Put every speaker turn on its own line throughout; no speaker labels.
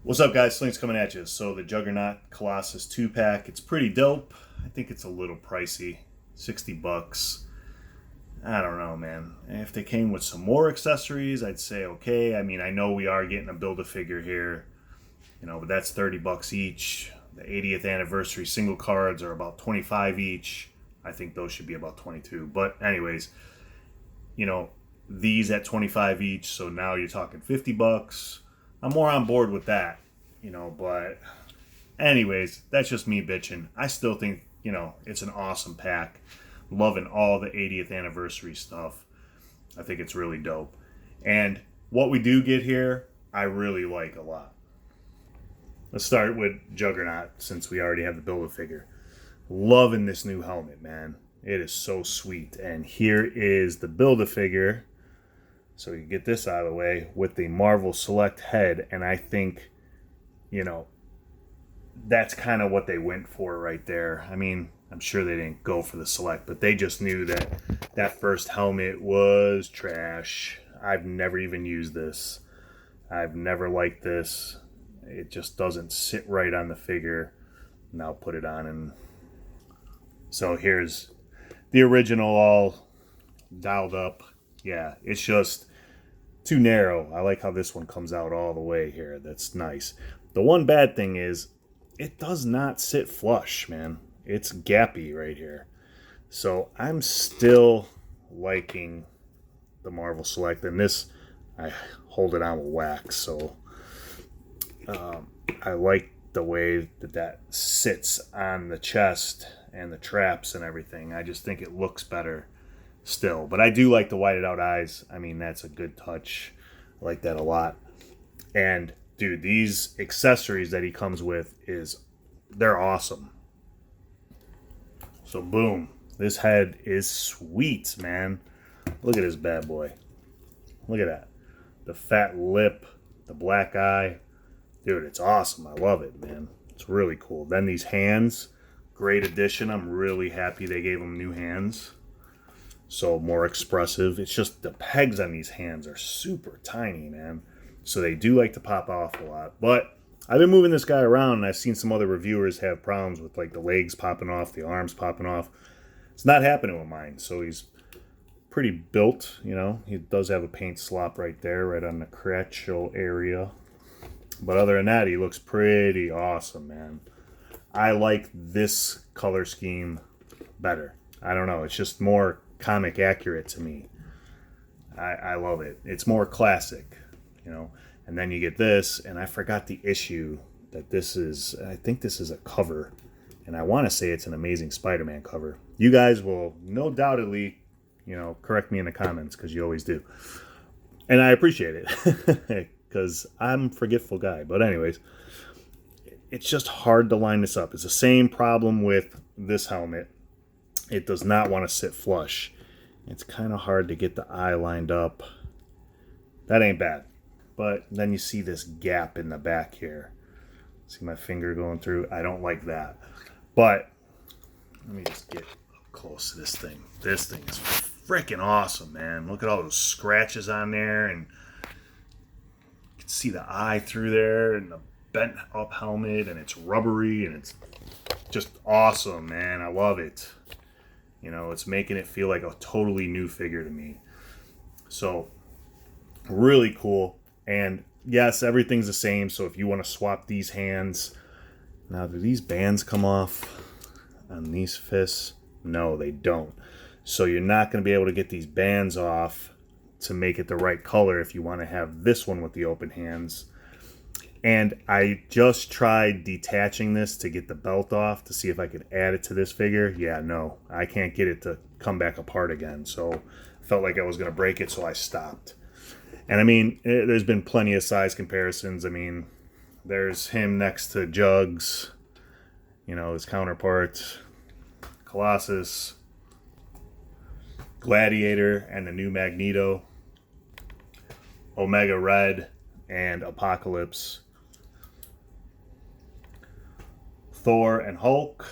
What's up, guys? Sling's coming at you. So the Juggernaut Colossus 2-pack, it's pretty dope. I think it's a little pricey, 60 bucks. I don't know, man. If they came with some more accessories, I'd say okay. I mean, I know we are getting a Build-A-Figure here, but that's 30 bucks each. The 80th anniversary single cards are about 25 each. I think those should be about 22. But anyways, you know, these at 25 each, so now you're talking 50 bucks. I'm more on board with that, but anyways, that's just me bitching. I still think, it's an awesome pack. Loving all the 80th anniversary stuff. I think it's really dope. And what we do get here, I really like a lot. Let's start with Juggernaut since we already have the Build-A-Figure. Loving this new helmet, man. It is so sweet. And here is the Build-A-Figure. So you get this out of the way with the Marvel Select head. And I think, that's kind of what they went for right there. I mean, I'm sure they didn't go for the Select, but they just knew that that first helmet was trash. I've never even used this. I've never liked this. It just doesn't sit right on the figure. Now I'll put it on, and so here's the original all dialed up. Yeah, it's just too narrow. I like how this one comes out all the way here. That's nice. The one bad thing is it does not sit flush, man. It's gappy right here. So I'm still liking the Marvel Select, and this I hold it on with wax, so I like the way that sits on the chest and the traps and everything. I just think it looks better still. But I do like the whited out eyes. I mean, that's a good touch. I like that a lot. And dude, these accessories that he comes with they're awesome. So boom, this head is sweet, man. Look at this bad boy. Look at that. The fat lip, the black eye. Dude, it's awesome. I love it, man. It's really cool. Then these hands, great addition. I'm really happy they gave them new hands. So more expressive. It's just the pegs on these hands are super tiny, man. So they do like to pop off a lot. But I've been moving this guy around, and I've seen some other reviewers have problems with like the legs popping off, the arms popping off. It's not happening with mine. So he's pretty built, He does have a paint slop right there, right on the crotchal area. But other than that, he looks pretty awesome, man. I like this color scheme better. I don't know. It's just more comic accurate to me. I love it. It's more classic, And then you get this, and I forgot the issue that this is. I think this is a cover. And I want to say it's an Amazing Spider-Man cover. You guys will no doubtedly, correct me in the comments, because you always do. And I appreciate it. Because I'm a forgetful guy. But anyways, it's just hard to line this up. It's the same problem with this helmet. It does not want to sit flush. It's kind of hard to get the eye lined up. That ain't bad. But then you see this gap in the back here. See my finger going through? I don't like that. But let me just get up close to this thing. This thing is freaking awesome, man. Look at all those scratches on there, and see the eye through there, and the bent up helmet, and it's rubbery, and it's just awesome, man. I love it. It's making it feel like a totally new figure to me. So really cool. And yes, everything's the same. So if you want to swap these hands, now do these bands come off on these fists? No, they don't. So you're not going to be able to get these bands off to make it the right color if you want to have this one with the open hands. And I just tried detaching this to get the belt off to see if I could add it to this figure. Yeah, no, I can't get it to come back apart again. So I felt like I was going to break it, so I stopped. And I mean, there's been plenty of size comparisons. I mean, there's him next to Jugs, his counterpart, Colossus, Gladiator, and the new Magneto, Omega Red, and Apocalypse, Thor and Hulk,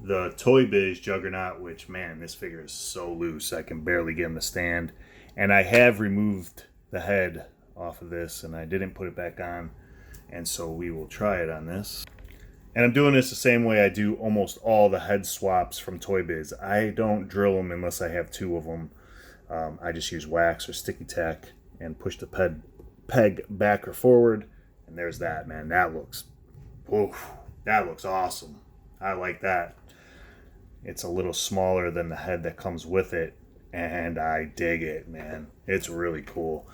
the Toy Biz Juggernaut, which, man, this figure is so loose I can barely get him to stand. And I have removed the head off of this, and I didn't put it back on, and so we will try it on this. And I'm doing this the same way I do almost all the head swaps from Toy Biz. I don't drill them unless I have two of them. I just use wax or sticky tack and push the peg back or forward, and there's that, man. That looks awesome. I like that. It's a little smaller than the head that comes with it, and I dig it, man. It's really cool.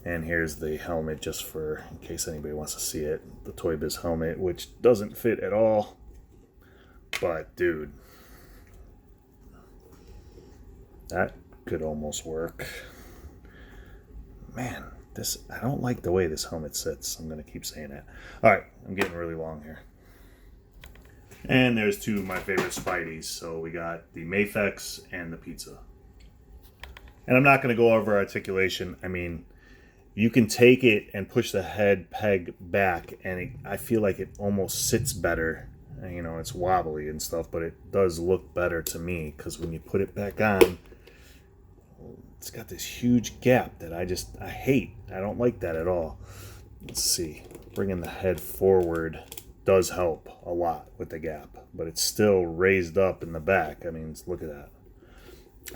And here's the helmet, just for in case anybody wants to see it. The Toy Biz helmet, which doesn't fit at all. But, dude, that could almost work. Man, I don't like the way this helmet sits. I'm going to keep saying that. All right, I'm getting really long here. And there's two of my favorite Spideys. So we got the Mafex and the Pizza. And I'm not going to go over articulation. I mean, you can take it and push the head peg back, and I feel like it almost sits better. You know, it's wobbly and stuff, but it does look better to me, because when you put it back on, it's got this huge gap that I hate. I don't like that at all. Let's see. Bringing the head forward does help a lot with the gap, but it's still raised up in the back. I mean, look at that.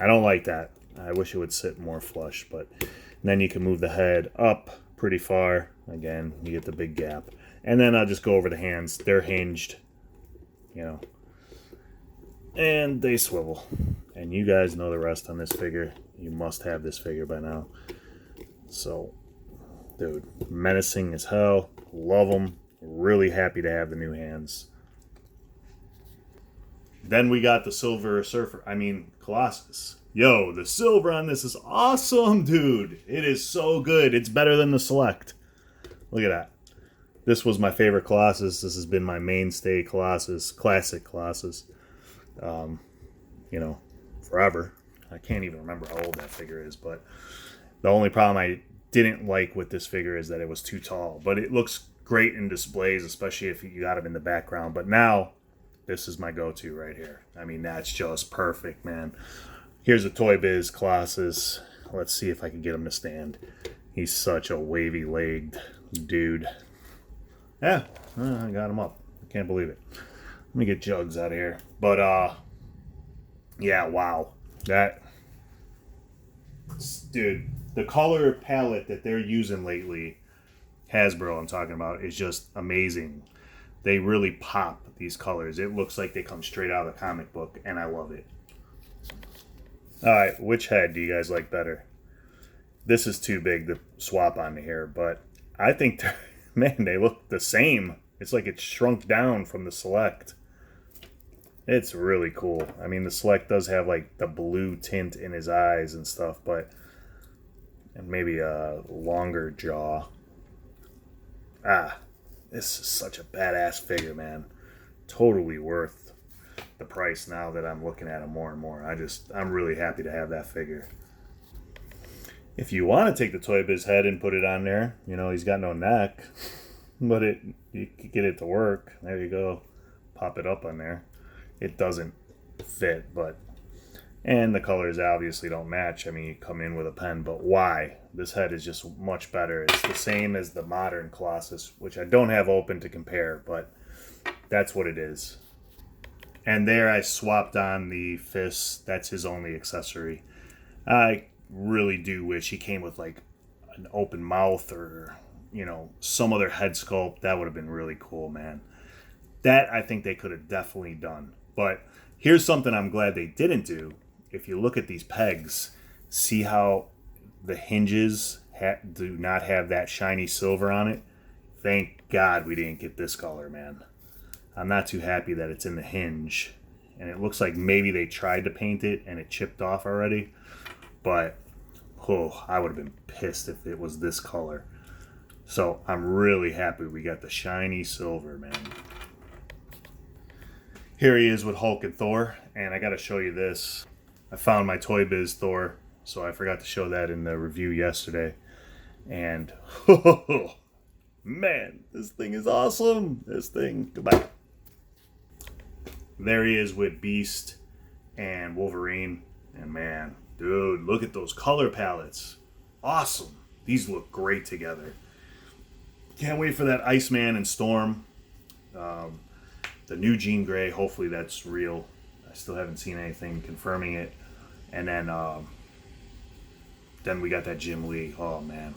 I don't like that. I wish it would sit more flush, but then you can move the head up pretty far. Again, you get the big gap. And then I'll just go over the hands. They're hinged, you know, and they swivel. And you guys know the rest on this figure. You must have this figure by now. So, dude, menacing as hell. Love them. Really happy to have the new hands. Then we got the Silver Colossus. Yo, the silver on this is awesome, dude. It is so good. It's better than the Select. Look at that. This was my favorite Colossus. This has been my mainstay Colossus, classic Colossus. You know, forever. I can't even remember how old that figure is, but the only problem I didn't like with this figure is that it was too tall. But it looks great in displays, especially if you got him in the background. But now, this is my go-to right here. I mean, that's just perfect, man. Here's a Toy Biz Colossus. Let's see if I can get him to stand. He's such a wavy-legged dude. Yeah, I got him up. I can't believe it. Let me get Jugs out of here. But, yeah, wow. Dude, the color palette that they're using lately, Hasbro I'm talking about, is just amazing. They really pop these colors. It looks like they come straight out of the comic book, and I love it. Alright, which head do you guys like better? This is too big to swap onto here, but I think, man, they look the same. It's like it's shrunk down from the Select. It's really cool. I mean, the Select does have like the blue tint in his eyes and stuff, but and maybe a longer jaw. This is such a badass figure, man. Totally worth the price now that I'm looking at him more and more. I'm really happy to have that figure. If you want to take the Toy Biz head and put it on there, you know, he's got no neck, but you can get it to work. There you go. Pop it up on there. It doesn't fit, and the colors obviously don't match. I mean, you come in with a pen, but why? This head is just much better. It's the same as the modern Colossus, which I don't have open to compare, but that's what it is. And there I swapped on the fist. That's his only accessory. I really do wish he came with like an open mouth or, you know, some other head sculpt. That would have been really cool, man. That I think they could have definitely done. But here's something I'm glad they didn't do. If you look at these pegs, see how the hinges do not have that shiny silver on it? Thank God we didn't get this color, man. I'm not too happy that it's in the hinge. And it looks like maybe they tried to paint it and it chipped off already. But, oh, I would have been pissed if it was this color. So I'm really happy we got the shiny silver, man. Here he is with Hulk and Thor. And I got to show you this. I found my Toy Biz Thor, so I forgot to show that in the review yesterday. And, oh, man, this thing is awesome. This thing, goodbye. There he is with Beast and Wolverine. And man, dude, look at those color palettes. Awesome. These look great together. Can't wait for that Iceman and Storm. The new Jean Grey, hopefully that's real. I still haven't seen anything confirming it. And then we got that Jim Lee. Oh, man.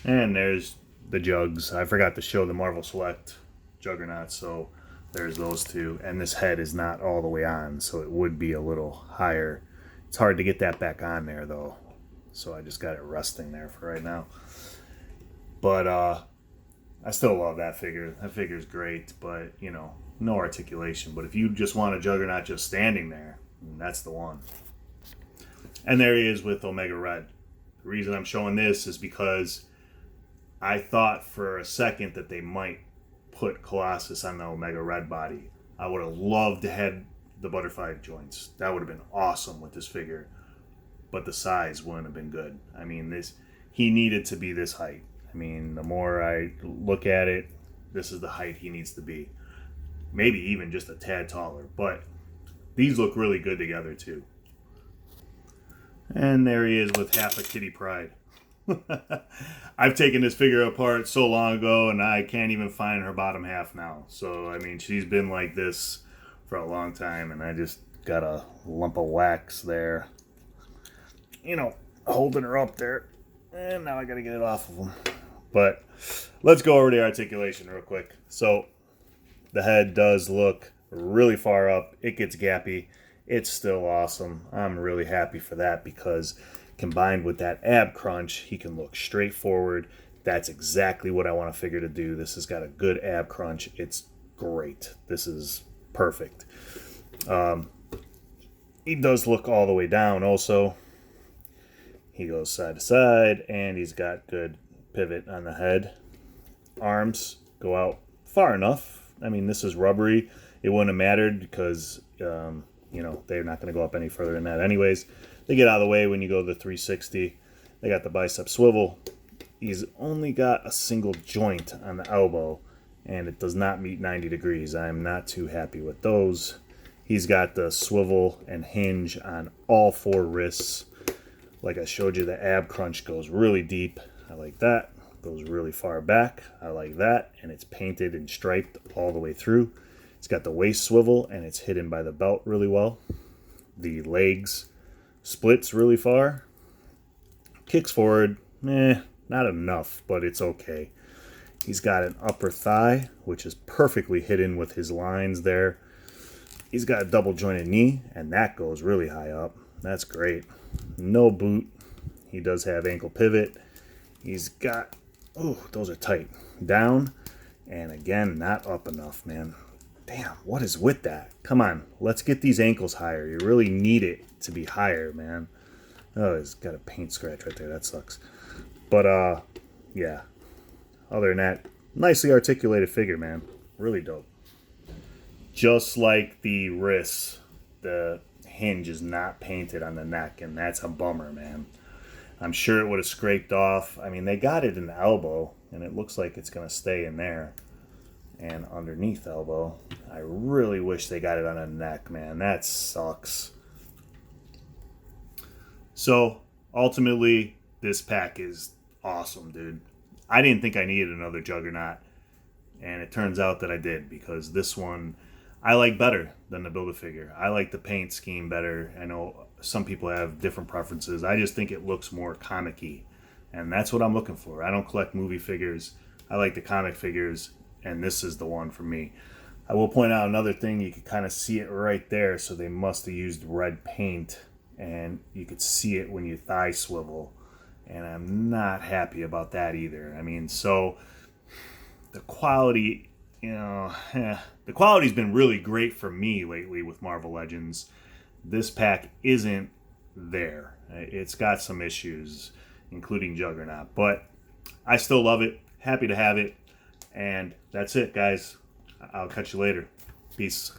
And there's the Jugs. I forgot to show the Marvel Select Juggernaut, so there's those two. And this head is not all the way on, so it would be a little higher. It's hard to get that back on there, though. So I just got it resting there for right now. But I still love that figure. That figure's great, but, you know, no articulation. But if you just want a Juggernaut just standing there, that's the one. And there he is with Omega Red. The reason I'm showing this is because I thought for a second that they might put Colossus on the Omega Red body. I would have loved to have the butterfly joints. That would have been awesome with this figure. But the size wouldn't have been good. I mean, he needed to be this height. I mean, the more I look at it, this is the height he needs to be. Maybe even just a tad taller. But these look really good together, too. And there he is with half a Kitty Pryde. I've taken this figure apart so long ago, and I can't even find her bottom half now. So, I mean, she's been like this for a long time, and I just got a lump of wax there. You know, holding her up there. And now I got to get it off of them. But let's go over the articulation real quick. So, the head does look really far up. It gets gappy. It's still awesome. I'm really happy for that because combined with that ab crunch, he can look straight forward. That's exactly what I want a figure to do. This has got a good ab crunch. It's great. This is perfect. He does look all the way down also. He goes side to side, and he's got good pivot on the head. Arms go out far enough. I mean, this is rubbery. It wouldn't have mattered because, you know, they're not going to go up any further than that anyways. They get out of the way when you go to the 360. They got the bicep swivel. He's only got a single joint on the elbow, and it does not meet 90 degrees. I'm not too happy with those. He's got the swivel and hinge on all four wrists. Like I showed you, the ab crunch goes really deep. I like that. Goes really far back. I like that. And it's painted and striped all the way through. It's got the waist swivel, and it's hidden by the belt really well. The legs splits really far. Kicks forward. Not enough, but it's okay. He's got an upper thigh, which is perfectly hidden with his lines there. He's got a double jointed knee, and that goes really high up. That's great. No boot. He does have ankle pivot. He's got, oh, those are tight. Down, and again, not up enough, man. Damn, what is with that? Come on, let's get these ankles higher. You really need it to be higher, man. Oh, he's got a paint scratch right there. That sucks. But, yeah. Other than that, nicely articulated figure, man. Really dope. Just like the wrists, the hinge is not painted on the neck, and that's a bummer, man. I'm sure it would have scraped off. I mean, they got it in the elbow, and it looks like it's going to stay in there. And underneath elbow, I really wish they got it on the neck, man. That sucks. So, ultimately, this pack is awesome, dude. I didn't think I needed another Juggernaut, and it turns out that I did, because this one I like better than the Build-A-Figure. I like the paint scheme better. I know some people have different preferences. I just think it looks more comic-y, and that's what I'm looking for. I don't collect movie figures. I like the comic figures, and this is the one for me. I will point out another thing. You can kind of see it right there, so they must have used red paint, and you could see it when you thigh swivel, and I'm not happy about that either. I mean, so the quality, you know, the quality's been really great for me lately with Marvel Legends. This pack isn't there. It's got some issues, including Juggernaut, but I still love it. Happy to have it. And that's it, guys. I'll catch you later. Peace.